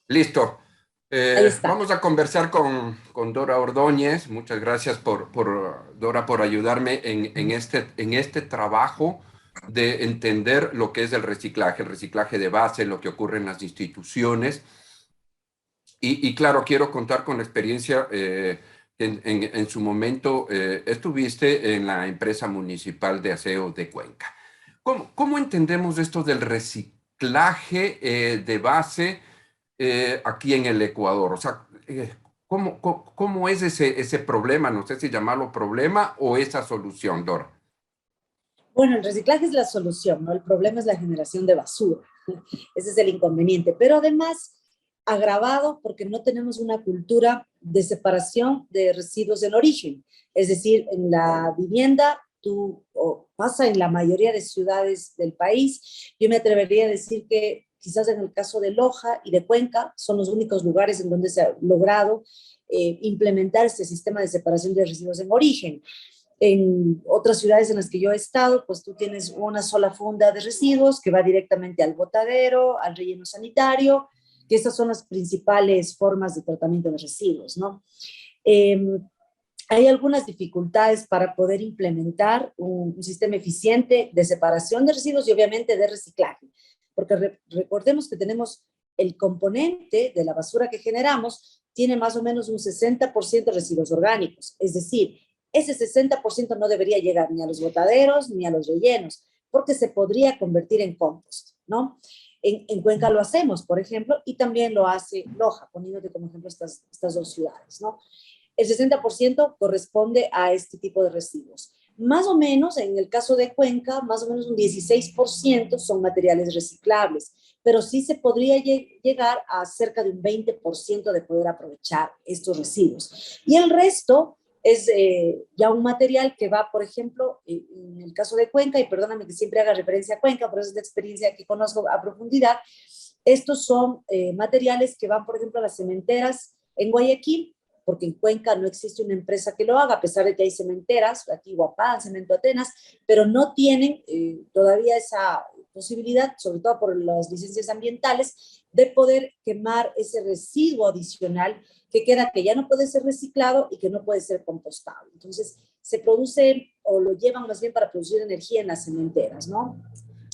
Listo. Ahí está. Vamos a conversar con Dora Ordóñez. Muchas gracias Dora, por ayudarme en este trabajo de entender lo que es el reciclaje de base, lo que ocurre en las instituciones. Y claro, quiero contar con la experiencia. En su momento estuviste en la empresa municipal de aseo de Cuenca. ¿Cómo entendemos esto del reciclaje de base aquí en el Ecuador? O sea, ¿cómo es ese problema? No sé si llamarlo problema o esa solución, Dora. Bueno, el reciclaje es la solución, ¿no? El problema es la generación de basura. Ese es el inconveniente. Pero además, agravado porque no tenemos una cultura de separación de residuos en origen. Es decir, en la vivienda, pasa en la mayoría de ciudades del país. Yo me atrevería a decir que quizás en el caso de Loja y de Cuenca son los únicos lugares en donde se ha logrado implementar este sistema de separación de residuos en origen. En otras ciudades en las que yo he estado, pues tú tienes una sola funda de residuos que va directamente al botadero, al relleno sanitario, que estas son las principales formas de tratamiento de residuos, ¿no? Eh, Hay algunas dificultades para poder implementar un sistema eficiente de separación de residuos y obviamente de reciclaje, porque recordemos que tenemos el componente de la basura que generamos, tiene más o menos un 60% de residuos orgánicos, es decir, ese 60% no debería llegar ni a los botaderos ni a los rellenos, porque se podría convertir en compost, ¿no? En Cuenca lo hacemos, por ejemplo, y también lo hace Loja, poniéndote como ejemplo estas dos ciudades, ¿no? El 60% corresponde a este tipo de residuos. Más o menos, en el caso de Cuenca, más o menos un 16% son materiales reciclables, pero sí se podría llegar a cerca de un 20% de poder aprovechar estos residuos. Y el resto es ya un material que va, por ejemplo, en el caso de Cuenca, y perdóname que siempre haga referencia a Cuenca, pero es la experiencia que conozco a profundidad, estos son materiales que van, por ejemplo, a las cementeras en Guayaquil, porque en Cuenca no existe una empresa que lo haga, a pesar de que hay cementeras, aquí Guapán, Cemento Atenas, pero no tienen todavía esa posibilidad, sobre todo por las licencias ambientales, de poder quemar ese residuo adicional que queda, que ya no puede ser reciclado y que no puede ser compostado. Entonces, se produce o lo llevan más bien para producir energía en las cementeras, ¿no?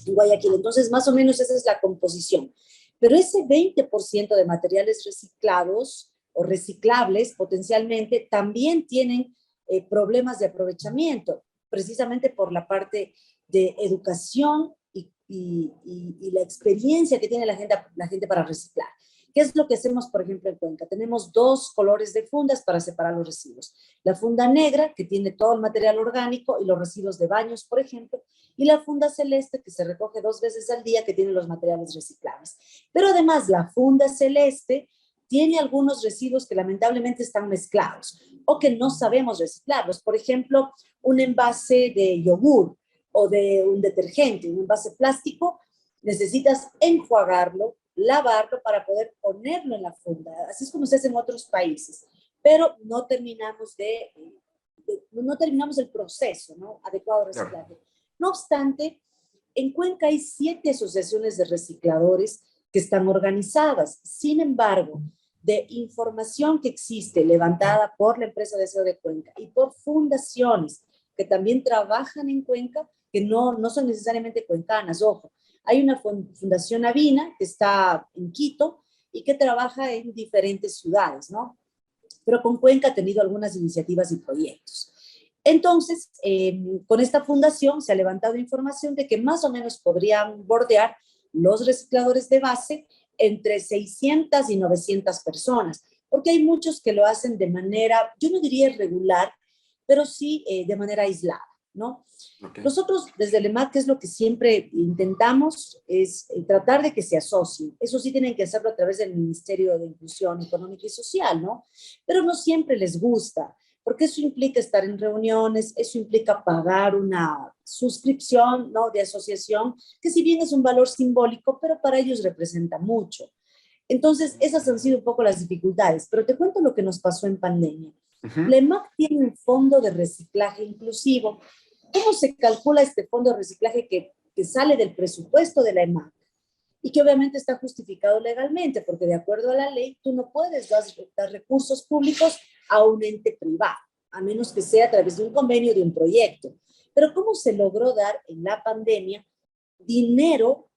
En Guayaquil. Entonces, más o menos esa es la composición. Pero ese 20% de materiales reciclados o reciclables potencialmente también tienen problemas de aprovechamiento, precisamente por la parte de educación y la experiencia que tiene la gente para reciclar. ¿Qué es lo que hacemos, por ejemplo, en Cuenca? Tenemos dos colores de fundas para separar los residuos. La funda negra, que tiene todo el material orgánico y los residuos de baños, por ejemplo, y la funda celeste, que se recoge 2 veces al día, que tiene los materiales reciclables. Pero además, la funda celeste tiene algunos residuos que lamentablemente están mezclados o que no sabemos reciclarlos. Por ejemplo, un envase de yogur o de un detergente, un envase plástico, necesitas enjuagarlo, lavarlo para poder ponerlo en la funda. Así es como se hace en otros países, pero no terminamos el proceso, ¿no?, adecuado de Claro. reciclaje. No obstante, en Cuenca hay 7 asociaciones de recicladores que están organizadas. Sin embargo, de información que existe levantada por la empresa de aseo de Cuenca y por fundaciones que también trabajan en Cuenca, que no son necesariamente cuencanas, ojo. Hay una fundación Avina que está en Quito y que trabaja en diferentes ciudades, ¿no? Pero con Cuenca ha tenido algunas iniciativas y proyectos. Entonces, con esta fundación se ha levantado información de que más o menos podrían bordear los recicladores de base entre 600 y 900 personas, porque hay muchos que lo hacen de manera, yo no diría irregular, pero sí de manera aislada, ¿no? Okay. Nosotros desde el EMAC, que es lo que siempre intentamos, es tratar de que se asocien. Eso sí tienen que hacerlo a través del Ministerio de Inclusión Económica y Social, ¿no? Pero no siempre les gusta, porque eso implica estar en reuniones, eso implica pagar una suscripción, ¿no?, de asociación, que si bien es un valor simbólico, pero para ellos representa mucho. Entonces, esas han sido un poco las dificultades, pero te cuento lo que nos pasó en pandemia. La Ujú. EMAC tiene un fondo de reciclaje inclusivo. ¿Cómo se calcula este fondo de reciclaje que sale del presupuesto de la EMAC? y que obviamente está justificado legalmente, porque de acuerdo a la ley, tú no puedes dar recursos públicos a un ente privado, a menos que sea a través de un convenio, de un proyecto. Pero ¿cómo se logró dar en la pandemia dinero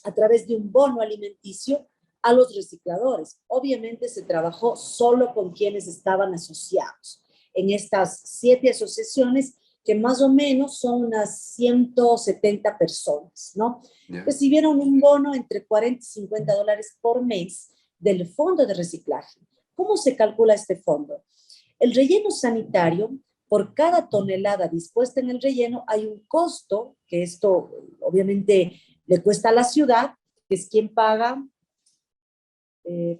a través de un bono alimenticio a los recicladores? Obviamente se trabajó solo con quienes estaban asociados en estas 7 asociaciones, que más o menos son unas 170 personas, ¿no? Yeah. Recibieron un bono entre 40 y 50 dólares por mes del fondo de reciclaje. ¿Cómo se calcula este fondo? El relleno sanitario, por cada tonelada dispuesta en el relleno, hay un costo, que esto obviamente le cuesta a la ciudad, que es quien paga.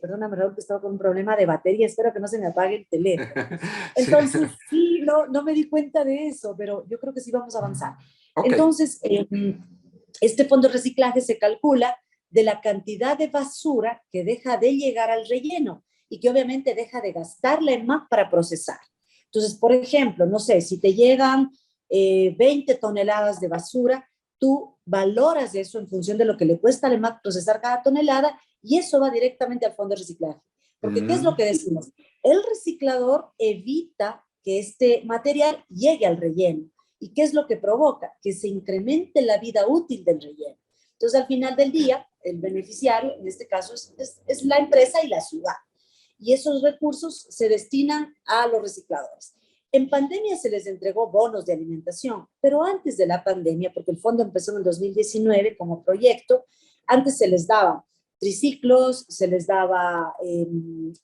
Perdóname, Raúl, que estaba con un problema de batería, espero que no se me apague el teléfono. Entonces, sí, no me di cuenta de eso, pero yo creo que sí vamos a avanzar. Okay. Entonces, este fondo de reciclaje se calcula de la cantidad de basura que deja de llegar al relleno y que obviamente deja de gastar la EMAC para procesar. Entonces, por ejemplo, no sé, si te llegan 20 toneladas de basura, tú valoras eso en función de lo que le cuesta al EMAC procesar cada tonelada y eso va directamente al fondo de reciclaje. Porque, ¿qué es lo que decimos? El reciclador evita que este material llegue al relleno. ¿Y qué es lo que provoca? Que se incremente la vida útil del relleno. Entonces, al final del día, el beneficiario, en este caso, es la empresa y la ciudad. Y esos recursos se destinan a los recicladores. En pandemia se les entregó bonos de alimentación, pero antes de la pandemia, porque el fondo empezó en el 2019 como proyecto, antes se les daba triciclos, se les daba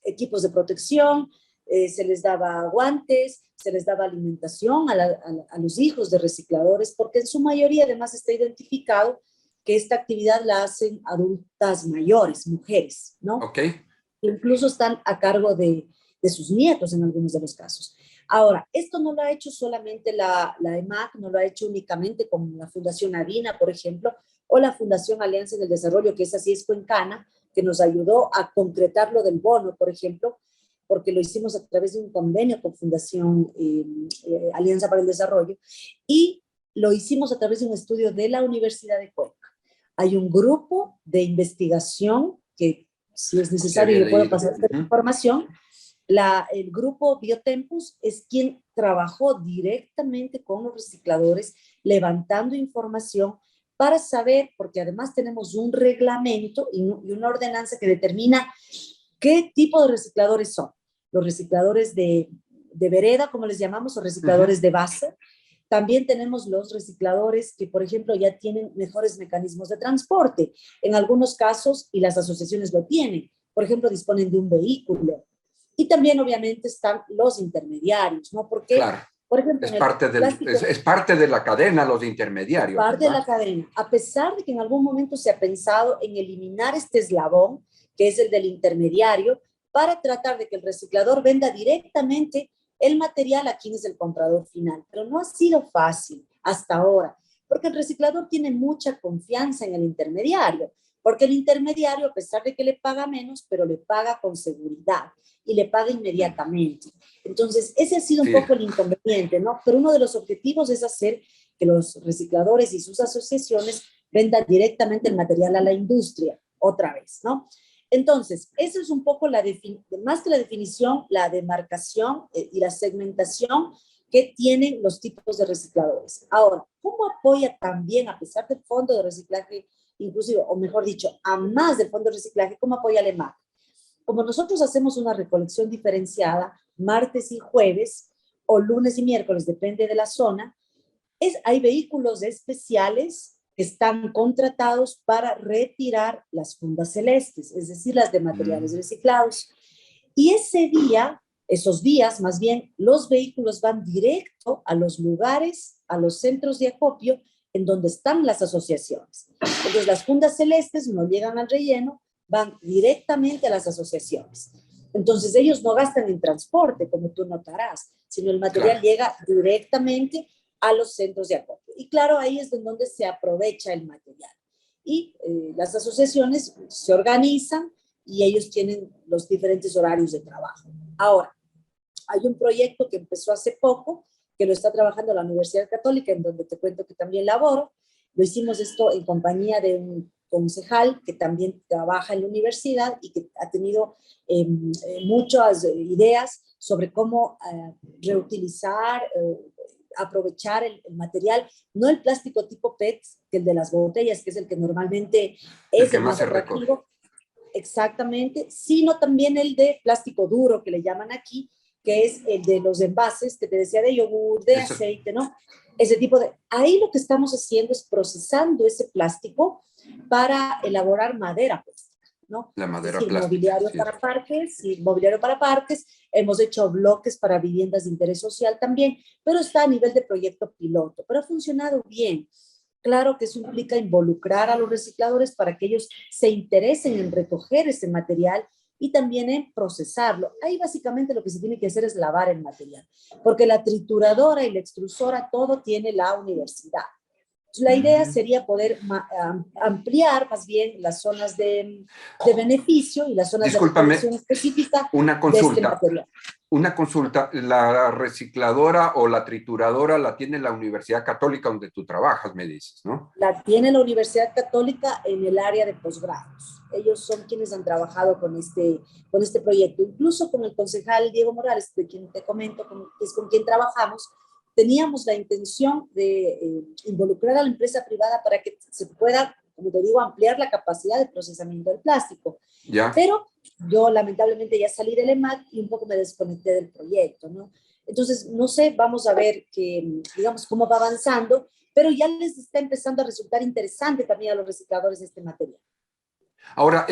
equipos de protección, se les daba guantes, se les daba alimentación a los hijos de recicladores, porque en su mayoría además está identificado que esta actividad la hacen adultas mayores, mujeres, ¿no? Okay. Incluso están a cargo de sus nietos en algunos de los casos. Ahora, esto no lo ha hecho solamente la EMAC, no lo ha hecho únicamente con la Fundación Avina, por ejemplo, o la Fundación Alianza en el Desarrollo, que es así, es Cuencana, que nos ayudó a concretar lo del bono, por ejemplo, porque lo hicimos a través de un convenio con Fundación Alianza para el Desarrollo, y lo hicimos a través de un estudio de la Universidad de Cuenca. Hay un grupo de investigación que, si es necesario, yo puedo pasar esta información. El grupo Biotempus es quien trabajó directamente con los recicladores, levantando información para saber, porque además tenemos un reglamento y una ordenanza que determina qué tipo de recicladores son. Los recicladores de vereda, como les llamamos, o recicladores de base. También tenemos los recicladores que, por ejemplo, ya tienen mejores mecanismos de transporte. En algunos casos, y las asociaciones lo tienen, por ejemplo, disponen de un vehículo. Y también, obviamente, están los intermediarios, ¿no? Porque, claro, por ejemplo, es parte de la cadena, los intermediarios. Parte ¿verdad? De la cadena. A pesar de que en algún momento se ha pensado en eliminar este eslabón, que es el del intermediario, para tratar de que el reciclador venda directamente el material a quien es el comprador final. Pero no ha sido fácil hasta ahora, porque el reciclador tiene mucha confianza en el intermediario, porque el intermediario, a pesar de que le paga menos, pero le paga con seguridad y le paga inmediatamente. Entonces, ese ha sido un poco el inconveniente, ¿no? Pero uno de los objetivos es hacer que los recicladores y sus asociaciones vendan directamente el material a la industria, otra vez, ¿no? Entonces, eso es un poco más que la definición, la demarcación y la segmentación que tienen los tipos de recicladores. Ahora, ¿cómo apoya también, a pesar del fondo de reciclaje inclusive, o mejor dicho, a más del fondo de reciclaje, cómo apoya el EMAC? Como nosotros hacemos una recolección diferenciada martes y jueves, o lunes y miércoles, depende de la zona, hay vehículos especiales que están contratados para retirar las fundas celestes, es decir, las de materiales reciclados. Y esos días, más bien, los vehículos van directo a los lugares, a los centros de acopio en donde están las asociaciones. Entonces, las fundas celestes no llegan al relleno, van directamente a las asociaciones. Entonces, ellos no gastan en transporte, como tú notarás, sino el material llega directamente a los centros de acopio. Y claro, ahí es donde se aprovecha el material. Y las asociaciones se organizan y ellos tienen los diferentes horarios de trabajo. Ahora, hay un proyecto que empezó hace poco, que lo está trabajando la Universidad Católica, en donde te cuento que también laboro. Lo hicimos esto en compañía de un concejal que también trabaja en la universidad y que ha tenido muchas ideas sobre cómo reutilizar, aprovechar el material, no el plástico tipo PET, que el de las botellas, que es el que normalmente El es que el más más se recoge. atractivo, exactamente, sino también el de plástico duro, que le llaman aquí, que es el de los envases, que te decía, de yogur, de Eso, aceite, ¿no? Ese tipo de... Ahí lo que estamos haciendo es procesando ese plástico para elaborar madera plástica, ¿no? la Es madera decir, plástica, mobiliario así es. para parques, y mobiliario para parques, hemos hecho bloques para viviendas de interés social también, pero está a nivel de proyecto piloto, pero ha funcionado bien. Claro que eso implica involucrar a los recicladores para que ellos se interesen en recoger ese material y también en procesarlo. Ahí básicamente lo que se tiene que hacer es lavar el material, porque la trituradora y la extrusora todo tiene la universidad. La idea Mm. sería poder ampliar más bien las zonas de beneficio y las zonas de Discúlpame, recolección específica una de este consulta. material. Una consulta, la recicladora o la trituradora la tiene la Universidad Católica donde tú trabajas, me dices, ¿no? La tiene la Universidad Católica en el área de posgrados. Ellos son quienes han trabajado con este proyecto. Incluso con el concejal Diego Morales, de quien te comento, que es con quien trabajamos, teníamos la intención de involucrar a la empresa privada para que se pueda, como te digo, ampliar la capacidad de procesamiento del plástico. Ya. Pero yo lamentablemente ya salí del EMAC y un poco me desconecté del proyecto, ¿no? Entonces, no sé, vamos a ver que, digamos, cómo va avanzando, pero ya les está empezando a resultar interesante también a los recicladores este material. Ahora,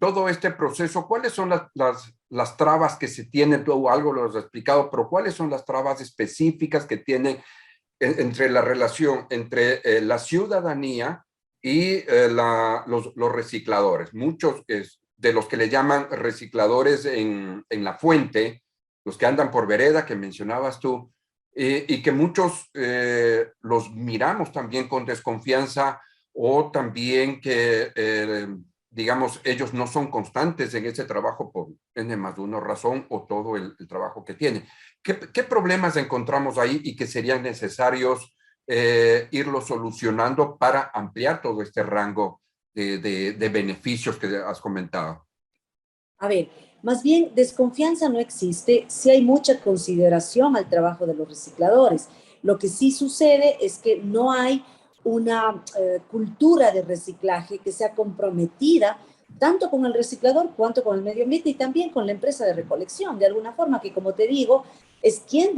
todo este proceso, ¿cuáles son las trabas que se tienen? Tú algo lo has explicado, pero ¿cuáles son las trabas específicas que tienen entre la relación entre la ciudadanía y los recicladores? Muchos de los que le llaman recicladores en la fuente, los que andan por vereda que mencionabas tú, y que muchos los miramos también con desconfianza o también que, digamos, ellos no son constantes en ese trabajo por N más de una razón o todo el trabajo que tienen. ¿Qué problemas encontramos ahí y que serían necesarios irlos solucionando para ampliar todo este rango de beneficios que has comentado? A ver, más bien desconfianza no existe, sí hay mucha consideración al trabajo de los recicladores. Lo que sí sucede es que no hay una cultura de reciclaje que sea comprometida tanto con el reciclador cuanto con el medio ambiente y también con la empresa de recolección, de alguna forma que, como te digo, es quien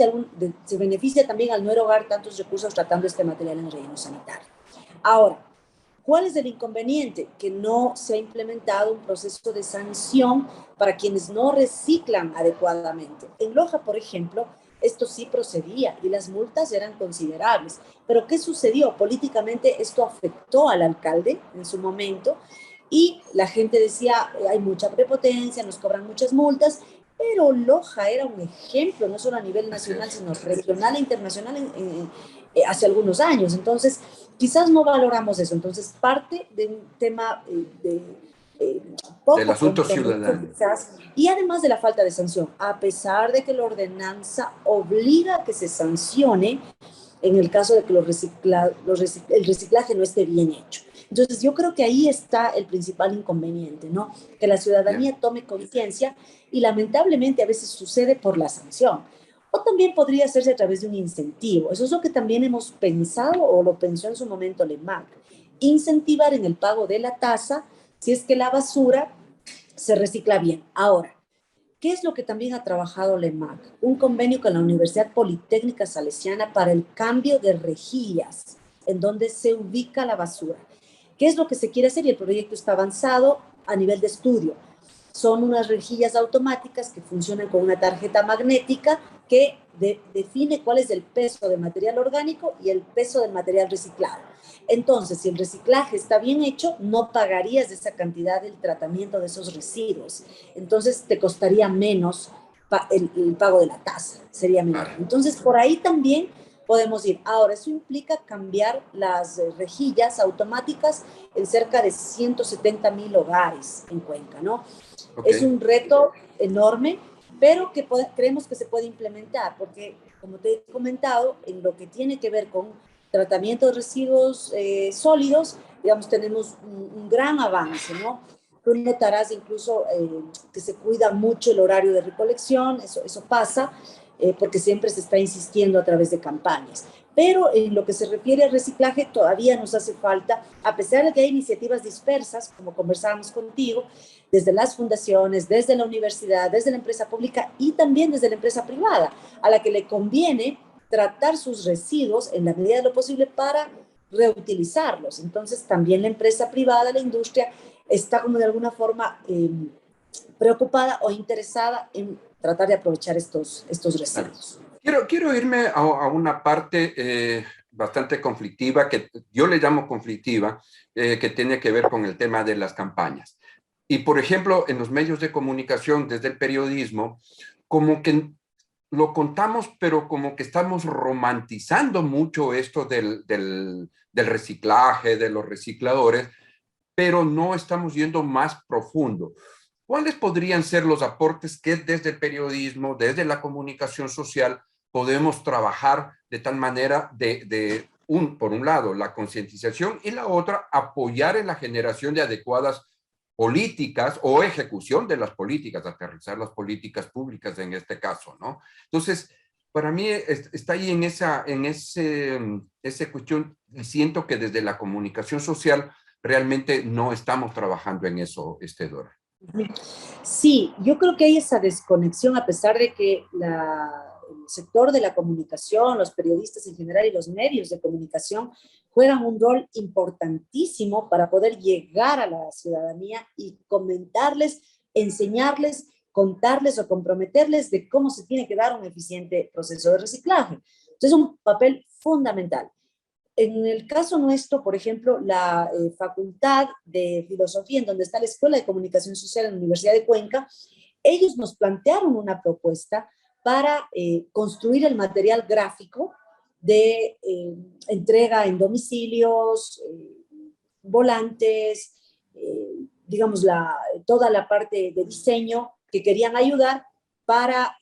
se beneficia también al no erogar tantos recursos tratando este material en el relleno sanitario. Ahora, ¿cuál es el inconveniente? Que no se ha implementado un proceso de sanción para quienes no reciclan adecuadamente. En Loja, por ejemplo, esto sí procedía y las multas eran considerables. Pero ¿qué sucedió? Políticamente esto afectó al alcalde en su momento y la gente decía, hay mucha prepotencia, nos cobran muchas multas, pero Loja era un ejemplo, no solo a nivel Así nacional, es. sino regional e internacional hace algunos años. Entonces, quizás no valoramos eso. Entonces, parte de un tema eh, Del poco asunto compromiso ciudadano. quizás, y además de la falta de sanción, a pesar de que la ordenanza obliga a que se sancione en el caso de que el reciclaje no esté bien hecho. Entonces, yo creo que ahí está el principal inconveniente, ¿no? Que la Yeah. ciudadanía tome conciencia y lamentablemente a veces sucede por la sanción. O también podría hacerse a través de un incentivo. Eso es lo que también hemos pensado o lo pensó en su momento LEMAC. Incentivar en el pago de la tasa si es que la basura se recicla bien. Ahora, ¿qué es lo que también ha trabajado LEMAC? Un convenio con la Universidad Politécnica Salesiana para el cambio de rejillas en donde se ubica la basura. ¿Qué es lo que se quiere hacer? Y el proyecto está avanzado a nivel de estudio. Son unas rejillas automáticas que funcionan con una tarjeta magnética que define cuál es el peso de material orgánico y el peso del material reciclado. Entonces, si el reciclaje está bien hecho, no pagarías esa cantidad del tratamiento de esos residuos. Entonces, te costaría menos el pago de la tasa, sería menor. Claro. Entonces, por ahí también podemos ir. Ahora, eso implica cambiar las rejillas automáticas en cerca de 170,000 hogares en Cuenca, ¿no? Ok. Es un reto enorme, pero creemos que se puede implementar, porque como te he comentado, en lo que tiene que ver con tratamiento de residuos sólidos, digamos, tenemos un gran avance, ¿no? Tú notarás incluso que se cuida mucho el horario de recolección, eso pasa, porque siempre se está insistiendo a través de campañas. Pero en lo que se refiere al reciclaje todavía nos hace falta, a pesar de que hay iniciativas dispersas, como conversábamos contigo, desde las fundaciones, desde la universidad, desde la empresa pública y también desde la empresa privada, a la que le conviene tratar sus residuos en la medida de lo posible para reutilizarlos. Entonces también la empresa privada, la industria, está como de alguna forma preocupada o interesada en tratar de aprovechar estos residuos. Quiero irme a una parte bastante conflictiva, que yo le llamo conflictiva, que tiene que ver con el tema de las campañas. Y, por ejemplo, en los medios de comunicación, desde el periodismo, como que lo contamos, pero como que estamos romantizando mucho esto del reciclaje, de los recicladores, pero no estamos yendo más profundo. ¿Cuáles podrían ser los aportes que desde el periodismo, desde la comunicación social, podemos trabajar de tal manera por un lado, la concientización y la otra, apoyar en la generación de adecuadas políticas o ejecución de las políticas, aterrizar las políticas públicas en este caso, ¿no? Entonces, para mí está ahí en esa cuestión, y siento que desde la comunicación social realmente no estamos trabajando en eso, Dora. Sí, yo creo que hay esa desconexión a pesar de que el sector de la comunicación, los periodistas en general y los medios de comunicación juegan un rol importantísimo para poder llegar a la ciudadanía y comentarles, enseñarles, contarles o comprometerles de cómo se tiene que dar un eficiente proceso de reciclaje. Entonces es un papel fundamental. En el caso nuestro, por ejemplo, la Facultad de Filosofía, en donde está la Escuela de Comunicación Social en la Universidad de Cuenca, ellos nos plantearon una propuesta para construir el material gráfico de entrega en domicilios, volantes, digamos, toda la parte de diseño que querían ayudar para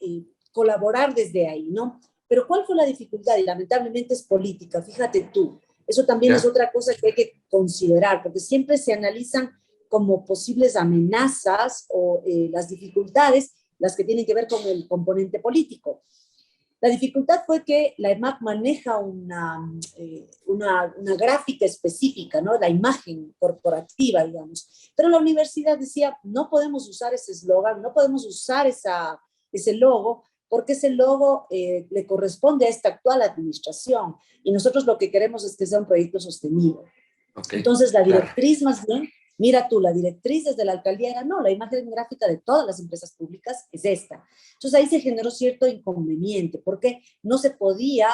colaborar desde ahí, ¿no? Pero ¿cuál fue la dificultad? Y lamentablemente es política, fíjate tú. Eso también es otra cosa que hay que considerar, porque siempre se analizan como posibles amenazas o las dificultades, las que tienen que ver con el componente político. La dificultad fue que la EMAC maneja una gráfica específica, ¿no? La imagen corporativa, digamos. Pero la universidad decía, no podemos usar ese eslogan, no podemos usar ese logo, porque ese logo le corresponde a esta actual administración. Y nosotros lo que queremos es que sea un proyecto sostenido. Okay, entonces, la directriz, claro, más bien, mira tú, la directriz desde la alcaldía era, no, la imagen gráfica de todas las empresas públicas es esta. Entonces, ahí se generó cierto inconveniente, porque no se podía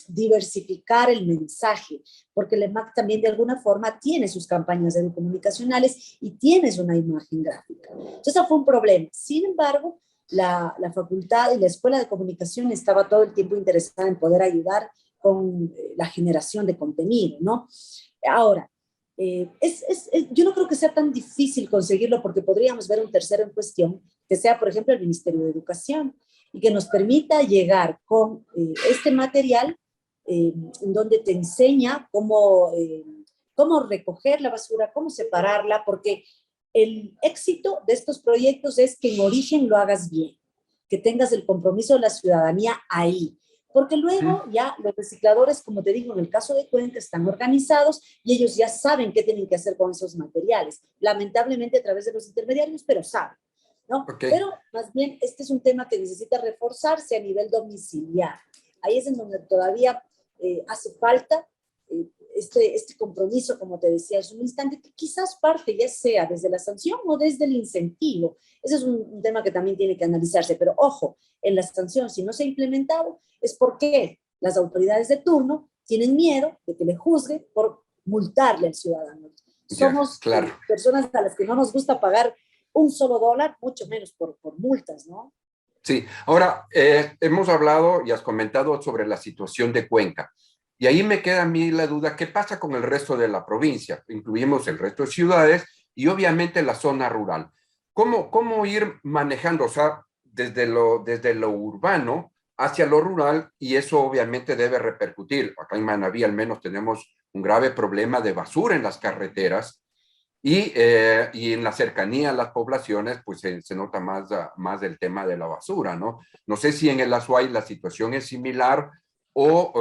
diversificar el mensaje, porque el EMAC también de alguna forma tiene sus campañas comunicacionales y tienes una imagen gráfica. Entonces, eso fue un problema. Sin embargo, la facultad y la Escuela de Comunicación estaba todo el tiempo interesada en poder ayudar con la generación de contenido, ¿no? Ahora, yo no creo que sea tan difícil conseguirlo porque podríamos ver un tercero en cuestión, que sea, por ejemplo, el Ministerio de Educación, y que nos permita llegar con este material en donde te enseña cómo recoger la basura, cómo separarla, porque el éxito de estos proyectos es que en origen lo hagas bien, que tengas el compromiso de la ciudadanía ahí, porque luego ya los recicladores, como te digo, en el caso de Cuenca, están organizados y ellos ya saben qué tienen que hacer con esos materiales, lamentablemente a través de los intermediarios, pero saben, ¿no? Okay. Pero más bien este es un tema que necesita reforzarse a nivel domiciliar. Ahí es en donde todavía hace falta este compromiso, como te decía, es un instante que quizás parte ya sea desde la sanción o desde el incentivo. Ese es un tema que también tiene que analizarse, pero ojo, en la sanción, si no se ha implementado, es porque las autoridades de turno tienen miedo de que le juzguen por multarle al ciudadano. Somos personas a las que no nos gusta pagar un solo dólar, mucho menos por multas, ¿no? Sí, ahora hemos hablado y has comentado sobre la situación de Cuenca. Y ahí me queda a mí la duda, ¿qué pasa con el resto de la provincia? Incluimos el resto de ciudades y obviamente la zona rural. ¿Cómo ir manejando, o sea, desde lo urbano hacia lo rural y eso obviamente debe repercutir. Acá en Manabí al menos tenemos un grave problema de basura en las carreteras y en la cercanía a las poblaciones pues se nota más el tema de la basura, ¿no? No sé si en el Azuay la situación es similar o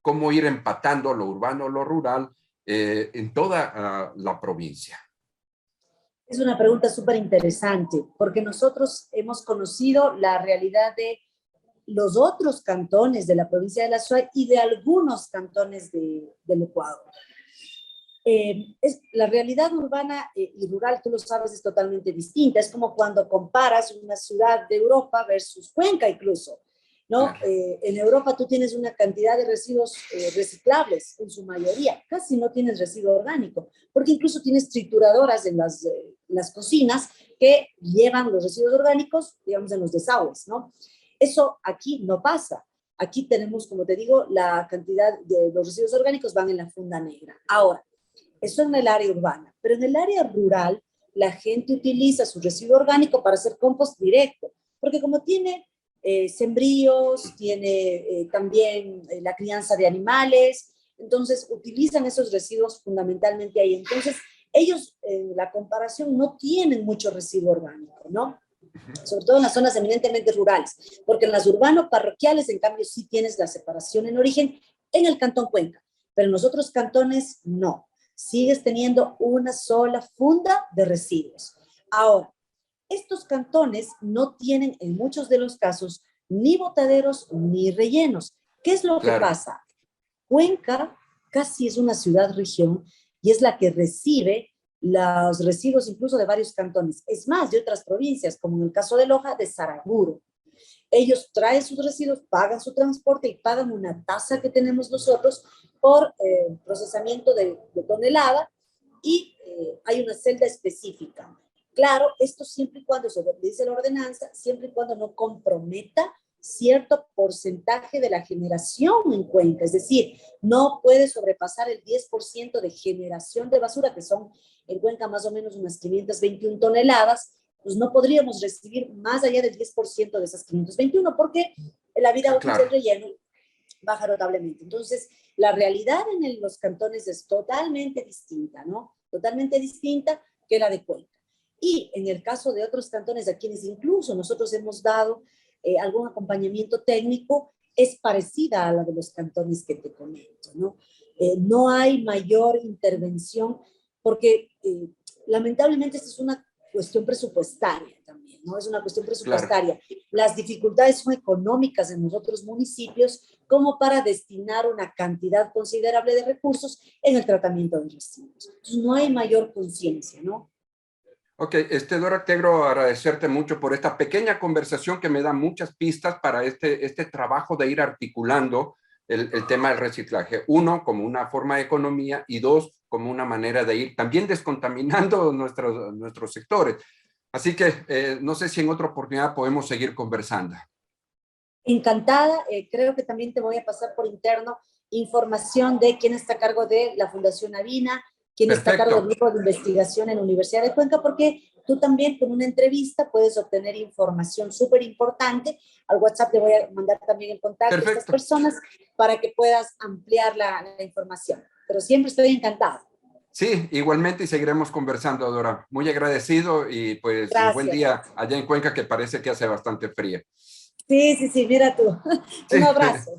cómo ir empatando lo urbano, lo rural en toda la provincia. Es una pregunta súper interesante, porque nosotros hemos conocido la realidad de los otros cantones de la provincia de la Azuay y de algunos cantones del Ecuador. La realidad urbana y rural, tú lo sabes, es totalmente distinta. Es como cuando comparas una ciudad de Europa versus Cuenca incluso, ¿no? Claro. En Europa tú tienes una cantidad de residuos reciclables en su mayoría, casi no tienes residuo orgánico, porque incluso tienes trituradoras en las cocinas que llevan los residuos orgánicos, digamos, en los desagües, ¿no? Eso aquí no pasa. Aquí tenemos, como te digo, la cantidad de los residuos orgánicos van en la funda negra. Ahora, eso en el área urbana, pero en el área rural la gente utiliza su residuo orgánico para hacer compost directo, porque como tiene sembríos, tiene también la crianza de animales, entonces utilizan esos residuos fundamentalmente ahí. Entonces, ellos en la comparación no tienen mucho residuo orgánico, ¿no? Sobre todo en las zonas eminentemente rurales, porque en las urbano-parroquiales, en cambio, sí tienes la separación en origen en el Cantón Cuenca, pero en los otros cantones no. Sigues teniendo una sola funda de residuos. Ahora, estos cantones no tienen en muchos de los casos ni botaderos ni rellenos. ¿Qué es lo que Claro. pasa? Cuenca casi es una ciudad-región y es la que recibe los residuos incluso de varios cantones. Es más, de otras provincias, como en el caso de Loja, de Saraguro. Ellos traen sus residuos, pagan su transporte y pagan una tasa que tenemos nosotros por procesamiento de tonelada y hay una celda específica. Claro, esto siempre y cuando, eso dice la ordenanza, siempre y cuando no comprometa cierto porcentaje de la generación en Cuenca, es decir, no puede sobrepasar el 10% de generación de basura, que son en Cuenca más o menos unas 521 toneladas, pues no podríamos recibir más allá del 10% de esas 521, porque la vida útil Claro. del relleno baja notablemente. Entonces, la realidad en los cantones es totalmente distinta, ¿no? Totalmente distinta que la de Cuenca. Y en el caso de otros cantones a quienes incluso nosotros hemos dado algún acompañamiento técnico, es parecida a la de los cantones que te comento, ¿no? No hay mayor intervención porque lamentablemente esta es una cuestión presupuestaria también, ¿no? Es una cuestión Claro. presupuestaria. Las dificultades son económicas en los otros municipios como para destinar una cantidad considerable de recursos en el tratamiento de residuos. Entonces, no hay mayor conciencia, ¿no? Ok, Dora, quiero agradecerte mucho por esta pequeña conversación que me da muchas pistas para este trabajo de ir articulando el tema del reciclaje. Uno, como una forma de economía y dos, como una manera de ir también descontaminando nuestros sectores. Así que no sé si en otra oportunidad podemos seguir conversando. Encantada, creo que también te voy a pasar por interno información de quién está a cargo de la Fundación Avina, quién está a cargo del Perfecto, grupo de investigación en la Universidad de Cuenca, porque tú también con una entrevista puedes obtener información súper importante. Al WhatsApp te voy a mandar también el contacto de estas perfecto. personas para que puedas ampliar la información. Pero siempre estoy encantada. Sí, igualmente y seguiremos conversando, Dora. Muy agradecido y pues un buen Gracias. día allá en Cuenca que parece que hace bastante frío. Sí, sí, sí, mira tú. Sí, Un abrazo.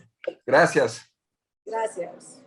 gracias. Gracias.